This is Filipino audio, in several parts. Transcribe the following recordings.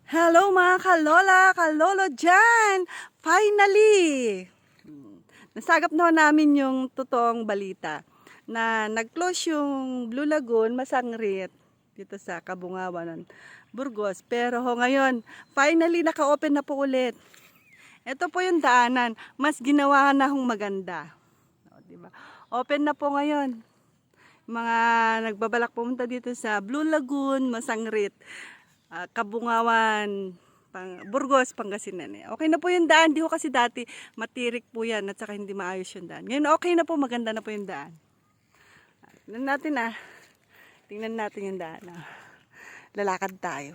Hello mga kalola, kalolo dyan! Finally! Nasagap na namin yung totoong balita na nag-close yung Blue Lagoon, Masangrit, dito sa Kabungawan, Burgos. Pero ngayon, finally naka-open na po ulit. Ito po yung daanan, mas ginawa na hong maganda. O, diba? Open na po ngayon. Mga nagbabalak pumunta dito sa Blue Lagoon, Masangrit, Kabungawan, Burgos, Pangasinan. Okay na po yung daan. Di ko kasi dati matirik po yan at saka hindi maayos yung daan. Ngayon okay na po, maganda na po yung daan. Tingnan natin Tingnan natin yung daan Lalakad tayo.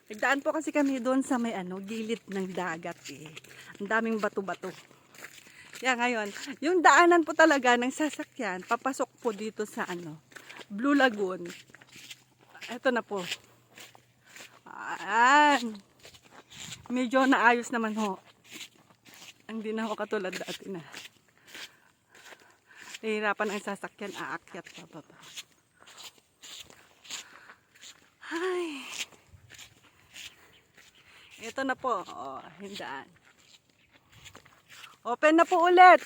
Nagdaan po kasi kami doon sa may gilid ng dagat Ang daming bato-bato. Kaya ngayon, yung daanan po talaga ng sasakyan, papasok po dito sa Blue Lagoon. Ito na po. Medyo naayos naman ho. Hindi na ho katulad dati na. Nahihirapan ang sasakyan, aakyat pa baba. Ay. Ito na po, yung daan. Open na po ulit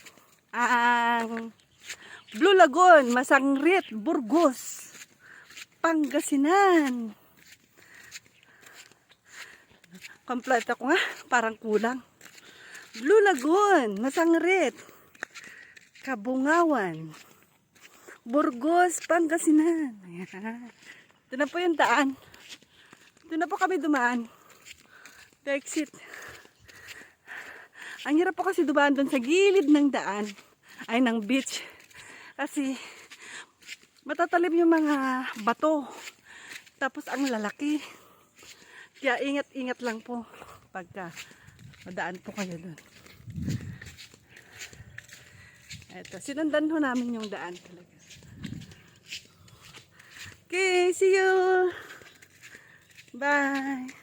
ang Blue Lagoon, Masangrit, Burgos, Pangasinan. Complete ako parang kulang. Blue Lagoon, Masangrit, Kabungawan, Burgos, Pangasinan. Ayan. Ito na po yung daan. Ito na po kami dumaan. The exit. Ang hirap po kasi dumaan doon sa gilid ng daan, ng beach. Kasi matatalim yung mga bato. Tapos ang lalaki. Kaya ingat-ingat lang po pagka madaan po kayo doon. Eto, sinundan ho namin yung daan talaga. Okay, see you! Bye!